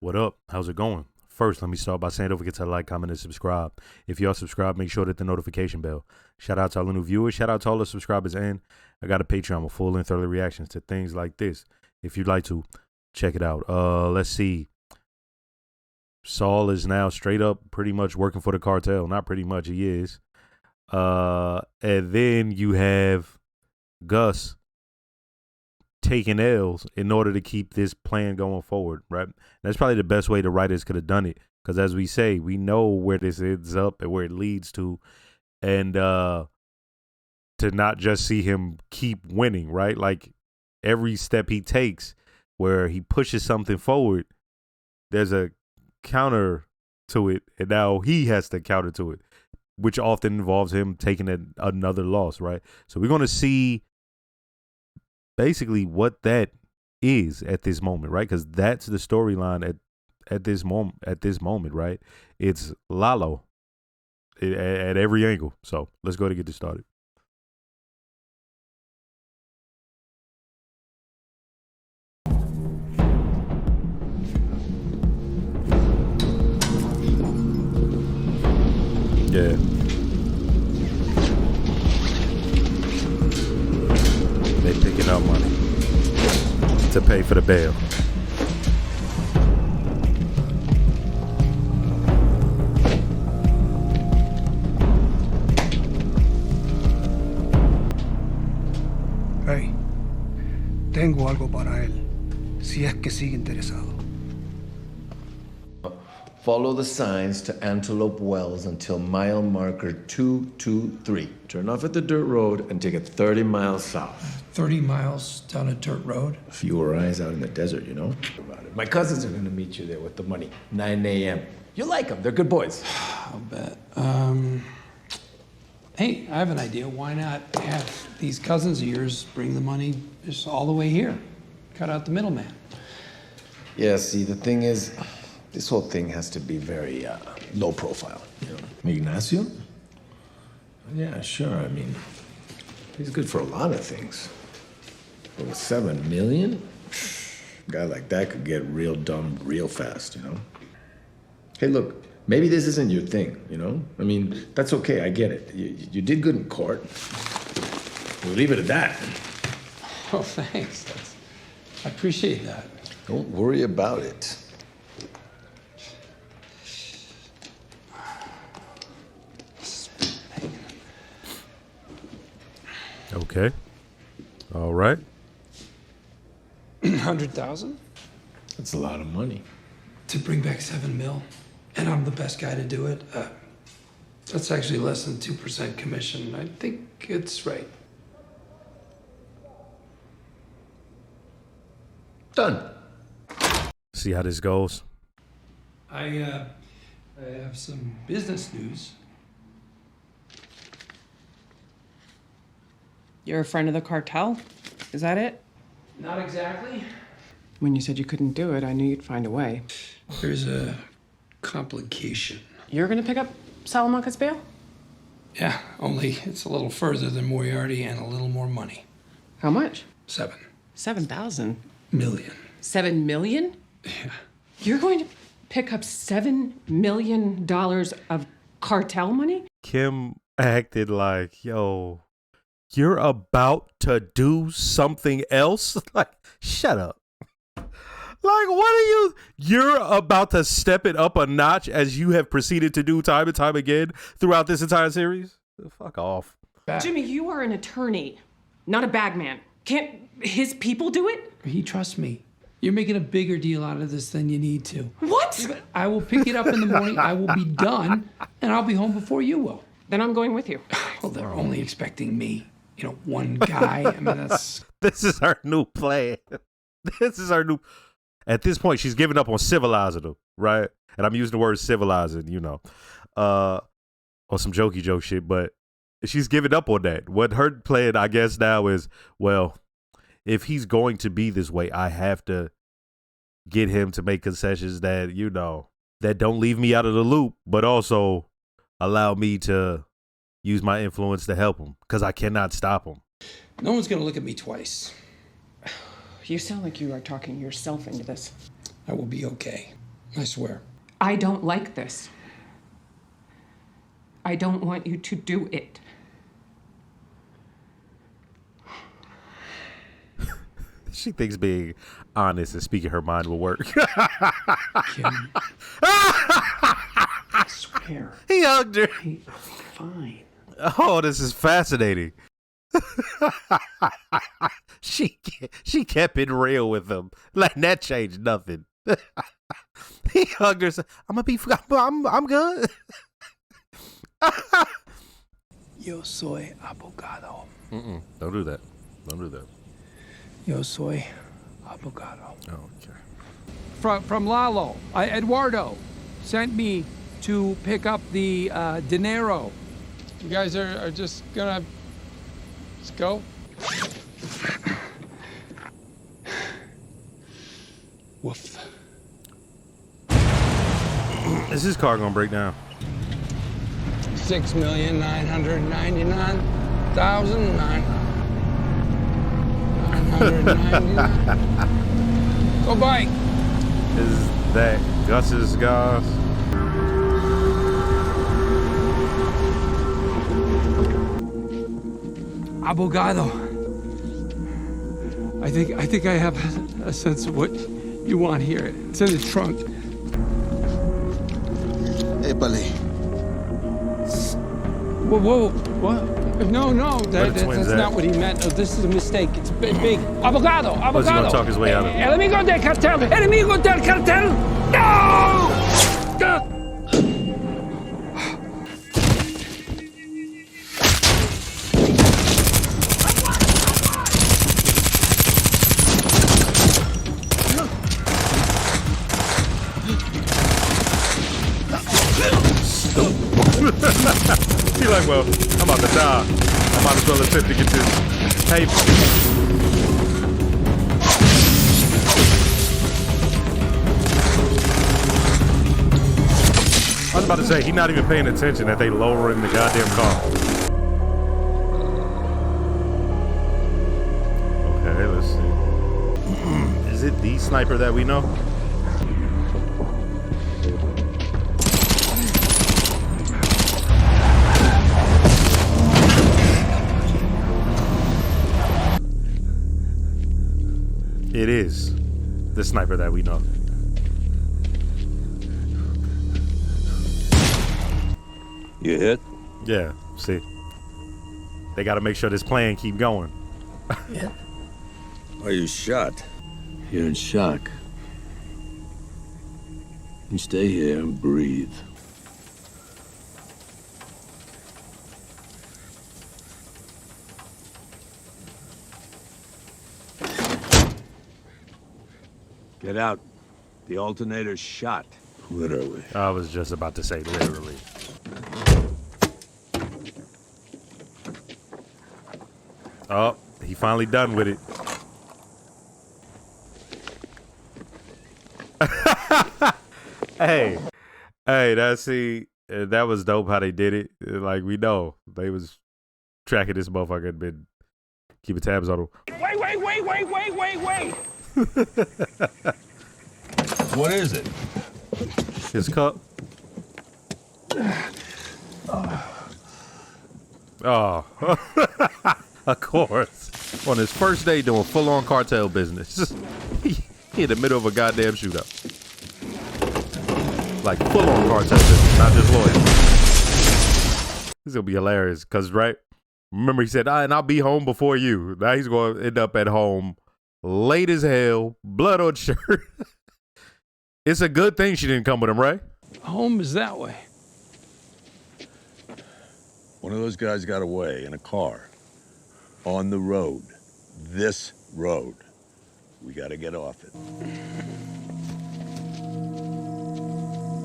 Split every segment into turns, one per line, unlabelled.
What up? How's it going? First, let me start by saying don't forget to like, comment, and subscribe. If you are subscribed, make sure to hit the notification bell. Shout out to all the new viewers. Shout out to all the subscribers. And I got a Patreon with full and thorough reactions to things like this. If you'd like to, check it out. Let's see. Saul is now straight up pretty much working for the cartel. Not pretty much, he is. And then you have Gus taking L's in order to keep this plan going forward, right? That's probably the best way the writers could have done it, because as we say, we know where this ends up and where it leads to, and to not just see him keep winning, right? Like every step he takes where he pushes something forward, there's a counter to it, and now he has to counter to it, which often involves him taking another loss, right? So we're going to see basically what that is at this moment, right? Because that's the storyline at this moment, right? It's Lalo at every angle. So let's go ahead and get this started. Yeah. They picking up money to pay for the bail.
Hey, tengo algo para él, si es que sigue interesado.
Follow the signs to Antelope Wells until mile marker 223. Turn off at the dirt road and take it 30 miles south.
30 miles down a dirt road?
Fewer eyes out in the desert, you know? About it. My cousins are gonna meet you there with the money. 9 a.m. You'll like them. They're good boys.
I'll bet. Hey, I have an idea. Why not have these cousins of yours bring the money just all the way here? Cut out the middleman.
Yeah, see, the thing is, this whole thing has to be very low profile. You know? Ignacio? Yeah, sure. I mean, he's good for a lot of things. But with $7 million, a guy like that could get real dumb real fast, you know? Hey, look, maybe this isn't your thing, you know? I mean, that's okay. I get it. You did good in court. We'll leave it at that.
Oh, thanks. I appreciate that.
Don't worry about it.
Okay. All right.
100,000?
That's a lot of money.
To bring back 7 mil, and I'm the best guy to do it. That's actually less than 2% commission. I think it's right.
Done.
See how this goes.
I have some business news.
You're a friend of the cartel? Is that it?
Not exactly.
When you said you couldn't do it, I knew you'd find a way.
There's a complication.
You're gonna pick up Salamanca's bail?
Yeah, only it's a little further than Moriarty and a little more money.
How much?
7
$7,000.
million.
7 million?
Yeah.
You're going to pick up $7 million of cartel money?
Kim acted like, yo, you're about to do something else? Like, shut up. Like, what are you? You're about to step it up a notch as you have proceeded to do time and time again throughout this entire series? Fuck off.
Jimmy, you are an attorney, not a bagman. Can't his people do it?
He trusts me. You're making a bigger deal out of this than you need to.
What?
I will pick it up in the morning. I will be done, and I'll be home before you will.
Then I'm going with you.
Well, they're only expecting me. You know, one guy. I mean, that's...
This is her new plan. This is her new... At this point, she's giving up on civilizing them, right? And I'm using the word civilizing, you know, or some jokey joke shit, but she's giving up on that. What her plan, I guess, now is, well, if he's going to be this way, I have to get him to make concessions that, you know, that don't leave me out of the loop, but also allow me to use my influence to help him, because I cannot stop him.
No one's going to look at me twice.
You sound like you are talking yourself into this.
I will be okay. I swear.
I don't like this. I don't want you to do it.
She thinks being honest and speaking her mind will work.
Kim. I swear.
He hugged her.
I'm fine.
Oh, this is fascinating. She kept it real with him. Like that changed nothing. He hugged her. I'm good.
Yo soy abogado.
Don't do that. Don't do that.
Yo soy abogado.
Oh, okay.
From Lalo, Eduardo sent me to pick up the dinero. You guys are just gonna just go?
Woof.
Is his car gonna break down?
6,999,999. Go bike.
Is that Gus's guys?
Abogado. I think I have a sense of what you want here. It's in the trunk.
Épale.
Whoa, what? No, that's not what he meant. No, this is a mistake. It's big. Abogado.
Was he gonna talk his way out of it?
Enemigo del cartel. Enemigo del cartel. No!
He's like, well, I'm about to die. I might as well attempt to get this paper. I was about to say, he's not even paying attention that they lowering the goddamn car. Okay, let's see. Is it the sniper that we know? It is the sniper that we know.
You hit?
Yeah, see. They gotta make sure this plan keep going.
Yeah. Are you shot? You're in shock. You stay here and breathe. Get out. The alternator's shot. Literally.
I was just about to say literally. Oh, he finally done with it. Hey, that was dope how they did it. Like, we know they was tracking this motherfucker and been keeping tabs on him.
Wait.
What is it?
His cup. Oh, of course. On his first day doing full-on cartel business. He in the middle of a goddamn shootout. Like full-on cartel business, not just lawyers. This is gonna be hilarious, cause right? Remember he said, and I'll be home before you. Now he's gonna end up at home late as hell, blood on shirt. It's a good thing she didn't come with him, right?
Home is that way.
One of those guys got away in a car. On the road. This road. We gotta get off it.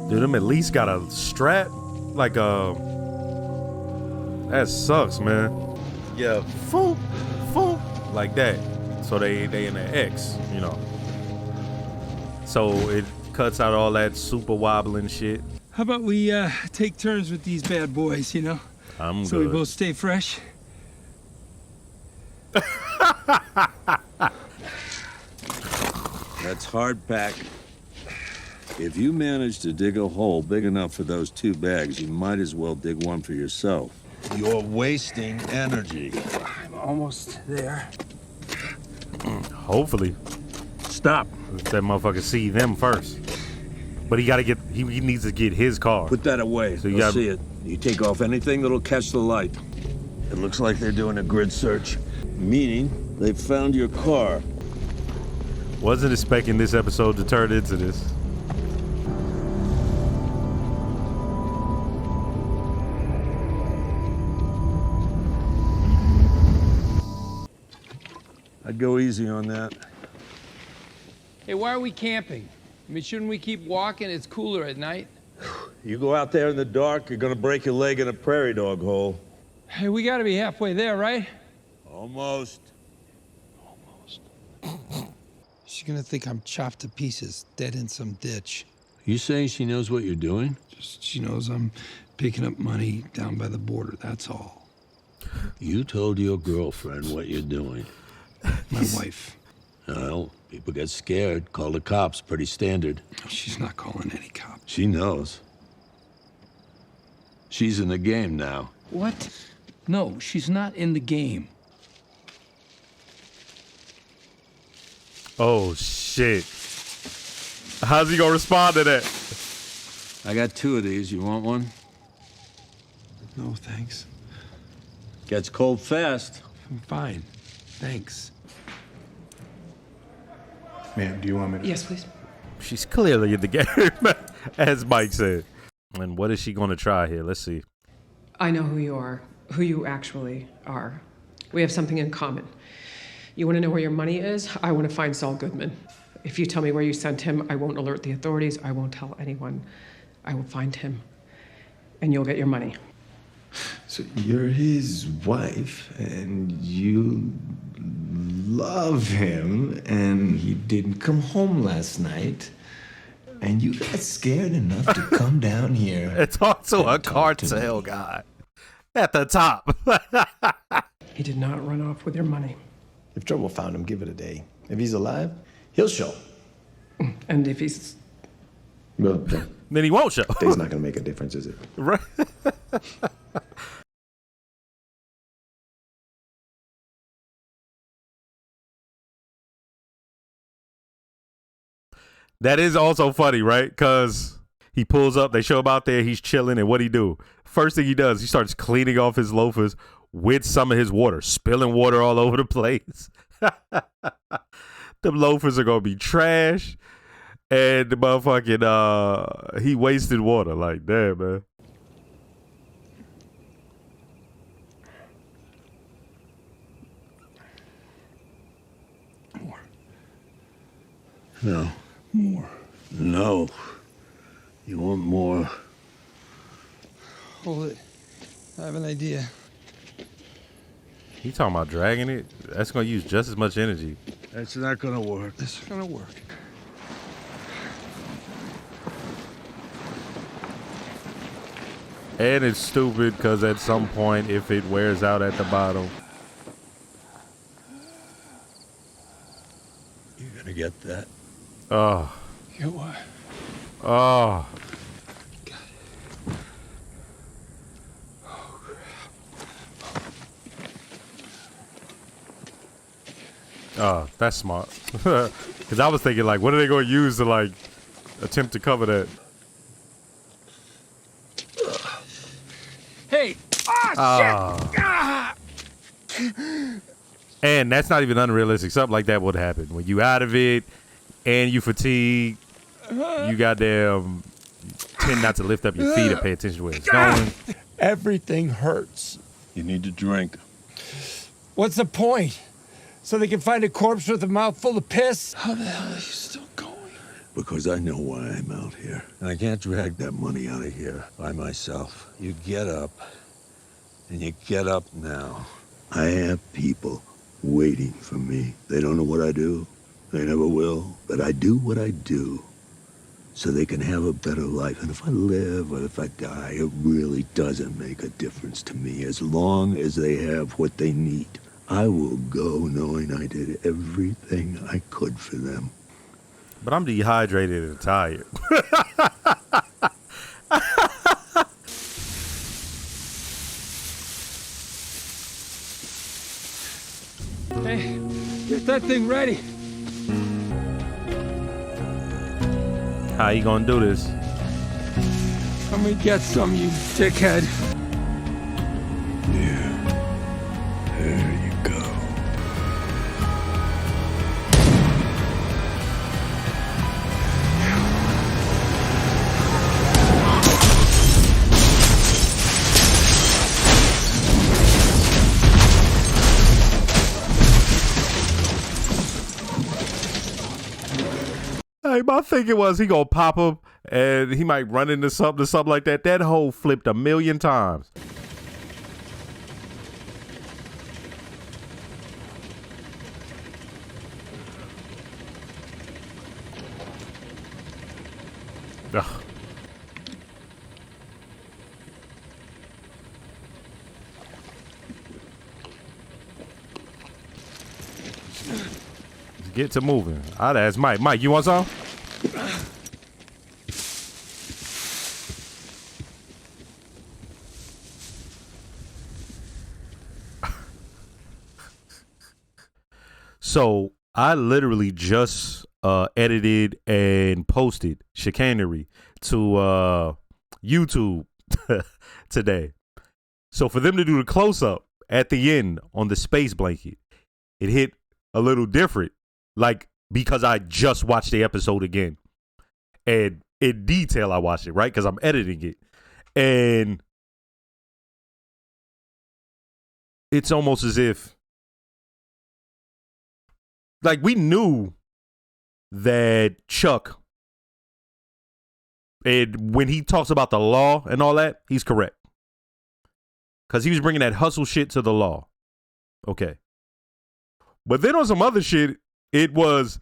Dude, them at least got a strap. Like a... That sucks, man. Yeah, foop, like that. So they in the X, you know. So it cuts out all that super wobbling shit.
How about we take turns with these bad boys, you know?
I'm
So
good.
we both stay fresh.
That's hard pack. If you manage to dig a hole big enough for those 2 bags, you might as well dig one for yourself. You're wasting energy.
I'm almost there.
Hopefully.
Stop.
That motherfucker see them first. But he gotta get, he needs to get his car.
Put that away.
So you
They'll
gotta-
see it. You take off anything that'll catch the light. It looks like they're doing a grid search, meaning they found your car.
Wasn't expecting this episode to turn into this.
I'd go easy on that.
Hey, why are we camping? I mean, shouldn't we keep walking? It's cooler at night.
You go out there in the dark, you're gonna break your leg in a prairie dog hole.
Hey, we gotta be halfway there, right?
Almost.
She's gonna think I'm chopped to pieces, dead in some ditch.
You saying she knows what you're doing?
Just, she knows I'm picking up money down by the border, that's all.
You told your girlfriend what you're doing.
My wife.
Well, people get scared, call the cops, pretty standard.
She's not calling any cops.
She knows. She's in the game now.
What? No, she's not in the game.
Oh shit. How's he gonna respond to that?
I got 2 of these. You want one?
No, thanks.
Gets cold fast.
I'm fine. Thanks.
Ma'am, do you want me to?
Yes, please.
She's clearly in the game, as Mike said. And what is she gonna try here? Let's see.
I know who you are, who you actually are. We have something in common. You want to know where your money is? I want to find Saul Goodman. If you tell me where you sent him, I won't alert the authorities. I won't tell anyone. I will find him, and you'll get your money.
So you're his wife, and you love him, and he didn't come home last night, and you got scared enough to come down here.
And talk to a
talk to
cartel
me.
guy at the top.
He did not run off with your money.
If trouble found him, give it a day. If he's alive, he'll show.
And if he's...
Well,
Then he won't show.
day's not gonna make a difference, is it?
Right. That is also funny, right? Because he pulls up, they show him out there, he's chilling, and what'd he do? First thing he does, he starts cleaning off his loafers with some of his water, spilling water all over the place. Them loafers are gonna be trash. And the motherfucking, he wasted water. Like, damn, man.
No. More. No. You want more?
Hold it. I have an idea.
He talking about dragging it? That's gonna use just as much energy.
That's not gonna work.
This is gonna work.
And it's stupid because at some point, if it wears out at the bottom.
You're gonna get that.
Oh.
You know what?
Oh. Oh, that's smart. Because I was thinking, like, what are they going to use to, like, attempt to cover that?
Hey! Ah, shit!
And that's not even unrealistic. Something like that would happen. When you out of it and you fatigue, you goddamn tend not to lift up your feet or pay attention to where it's going.
Everything hurts.
You need to drink.
What's the point? So they can find a corpse with a mouthful of piss?
How the hell are you still going?
Because I know why I'm out here. And I can't drag that money out of here by myself. You get up, and you get up now. I have people waiting for me. They don't know what I do. They never will. But I do what I do so they can have a better life. And if I live or if I die, it really doesn't make a difference to me as long as they have what they need. I will go knowing I did everything I could for them.
But I'm dehydrated and tired.
Hey, get that thing ready.
How you gonna do this?
Let me get some, you dickhead.
There you go.
Hey, my thinking was he gonna pop him and he might run into something like that. That hole flipped a million times. Ugh. Get to moving. I'd ask Mike. Mike, you want some? So I literally just edited and posted Chicanery to YouTube today. So for them to do the close up at the end on the space blanket, it hit a little different. Like, because I just watched the episode again. And in detail I watched it, right? Because I'm editing it. And it's almost as if, like, we knew that Chuck, and when he talks about the law and all that, he's correct. Because he was bringing that hustle shit to the law. Okay. But then on some other shit, it was,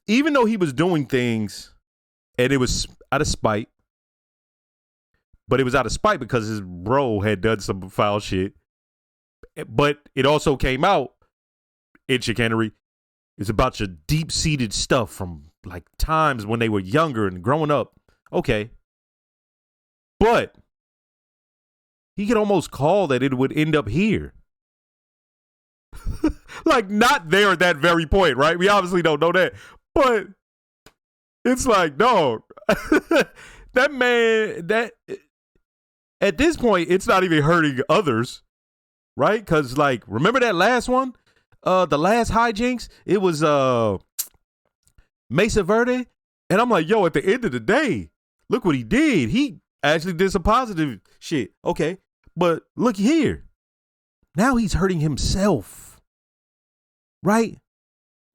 even though he was doing things and it was out of spite, but it was out of spite because his bro had done some foul shit. But it also came out in Chicanery. It's about your deep-seated stuff from like times when they were younger and growing up. Okay. But he could almost call that it would end up here. Like, not there at that very point, right? We obviously don't know that. But it's like, dog, that man, that at this point, it's not even hurting others, right? Because, like, remember that last one? The last hijinks? It was Mesa Verde. And I'm like, yo, at the end of the day, look what he did. He actually did some positive shit. Okay. But look here. Now he's hurting himself. Right?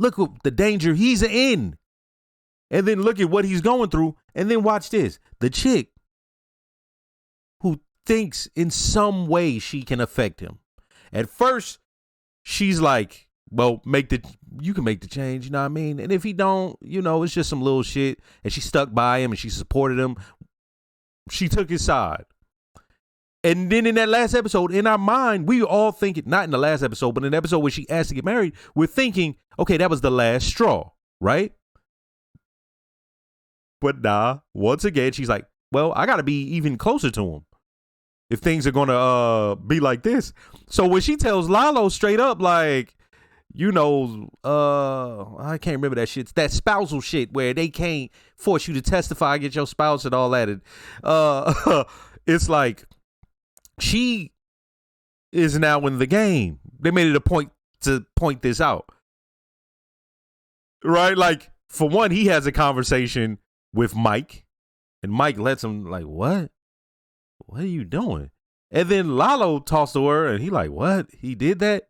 Look at the danger he's in. And then look at what he's going through. And then watch this. The chick who thinks in some way she can affect him. At first, she's like, well, you can make the change, you know what I mean? And if he don't, you know, it's just some little shit. And she stuck by him and she supported him. She took his side. And then in that last episode, in our mind, we were all thinking, not in the last episode, but in the episode where she asked to get married, we're thinking, okay, that was the last straw, right? But nah, once again, she's like, well, I got to be even closer to him if things are going to be like this. So when she tells Lalo straight up, like, you know, I can't remember that shit. It's that spousal shit where they can't force you to testify against your spouse and all that. And it's like, she is now in the game. They made it a point to point this out. Right? Like, for one, he has a conversation with Mike. And Mike lets him, like, what? What are you doing? And then Lalo talks to her, and he like, what? He did that?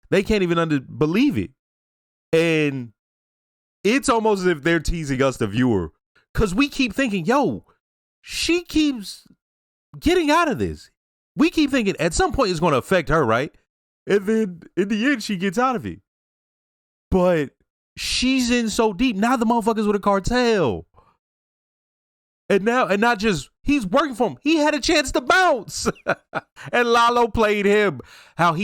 They can't even believe it. And it's almost as if they're teasing us, the viewer. Because we keep thinking, yo, she keeps getting out of this. We keep thinking at some point it's going to affect her, right? And then in the end, she gets out of it. But she's in so deep. Now the motherfucker's with a cartel. And now, and not just, he's working for him. He had a chance to bounce. And Lalo played him. How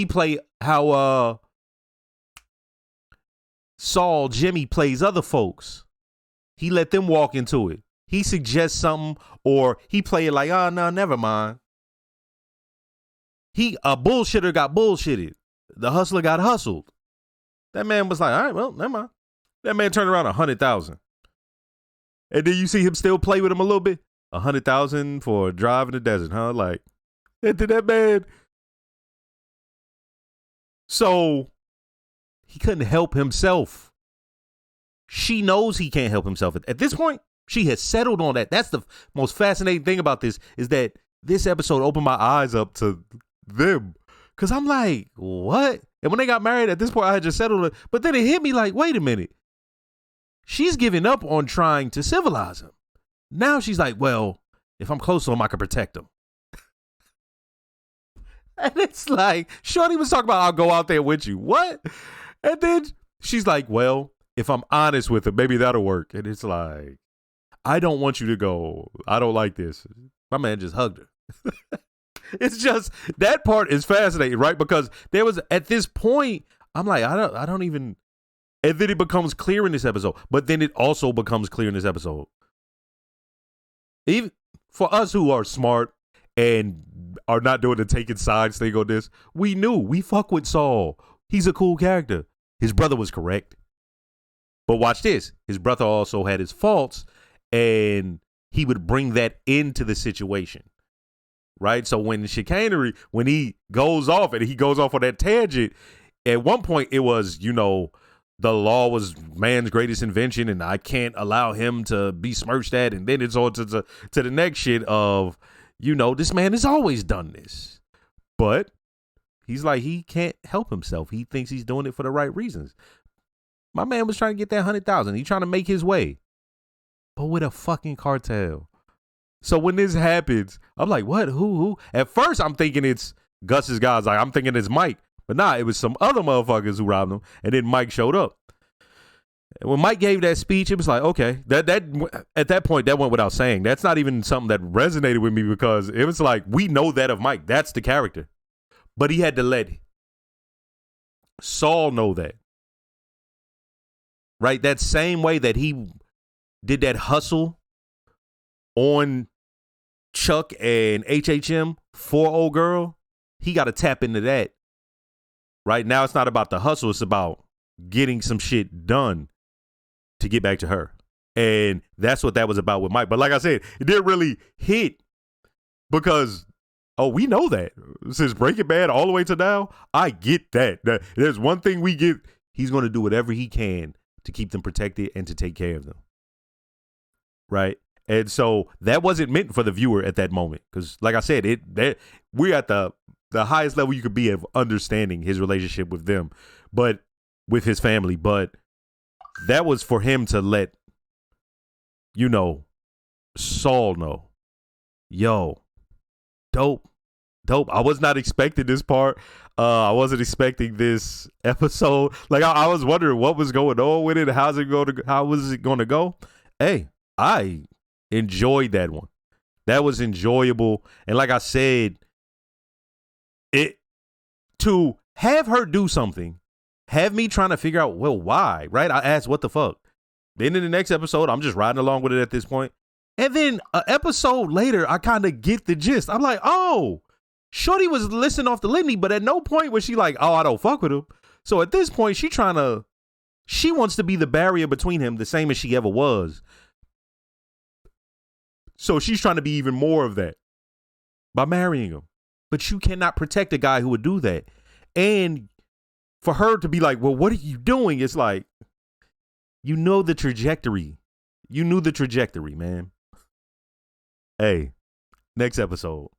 Saul, Jimmy plays other folks. He let them walk into it. He suggests something or he play it like, oh, no, never mind. A bullshitter got bullshitted. The hustler got hustled. That man was like, all right, well, never mind. That man turned around 100,000. And then you see him still play with him a little bit. 100,000 for a drive in the desert, huh? Like, and then that man. So he couldn't help himself. She knows he can't help himself. At this point, she has settled on that. That's the most fascinating thing about this, is that this episode opened my eyes up to them. Because I'm like, what? And when they got married, at this point, I had just settled it. But then it hit me like, wait a minute. She's giving up on trying to civilize him. Now she's like, well, if I'm close to him, I can protect him. And it's like, Shorty was talking about, I'll go out there with you. What? And then she's like, well, if I'm honest with him, maybe that'll work. And it's like, I don't want you to go. I don't like this. My man just hugged her. It's just, that part is fascinating, right? Because there was, at this point, I'm like, I don't even, and then it becomes clear in this episode. But then it also becomes clear in this episode. Even for us who are smart and are not doing the taking sides thing on this, we knew, we fuck with Saul. He's a cool character. His brother was correct. But watch this. His brother also had his faults, and he would bring that into the situation. Right? So when the chicanery, when he goes off and he goes off on that tangent, at one point it was, the law was man's greatest invention and I can't allow him to be smirched at. And then it's on to the next shit of, this man has always done this. But he's like, he can't help himself. He thinks he's doing it for the right reasons. My man was trying to get that 100,000. He's trying to make his way. But with a fucking cartel. So when this happens, I'm like, what? Who? At first, I'm thinking it's Gus's guys. Like, I'm thinking it's Mike. But nah, it was some other motherfuckers who robbed him. And then Mike showed up. And when Mike gave that speech, it was like, okay. That at that point, that went without saying. That's not even something that resonated with me because it was like, we know that of Mike. That's the character. But he had to let Saul know that. Right? That same way that he did that hustle on Chuck and HHM for old girl, he got to tap into that. Right now, it's not about the hustle. It's about getting some shit done to get back to her. And that's what that was about with Mike. But like I said, it didn't really hit because, we know that. Since Breaking Bad all the way to now, I get that. There's one thing we get. He's going to do whatever he can to keep them protected and to take care of them. Right? And so that wasn't meant for the viewer at that moment. Because like I said, we're at the highest level you could be of understanding his relationship with them, but with his family. But that was for him to let, Saul know. Yo, dope. I was not expecting this part. I wasn't expecting this episode. Like I was wondering what was going on with it. How was it going to go? Hey, I enjoyed that one. That was enjoyable. And like I said, to have her do something, have me trying to figure out, well, why, right? I asked, what the fuck? Then in the next episode, I'm just riding along with it at this point. And then an episode later, I kind of get the gist. I'm like, oh, Shorty was listening off the litany, but at no point was she like, oh, I don't fuck with him. So at this point, she wants to be the barrier between him, the same as she ever was. So she's trying to be even more of that by marrying him. But you cannot protect a guy who would do that. And for her to be like, well, what are you doing? It's like, the trajectory. You knew the trajectory, man. Hey, next episode.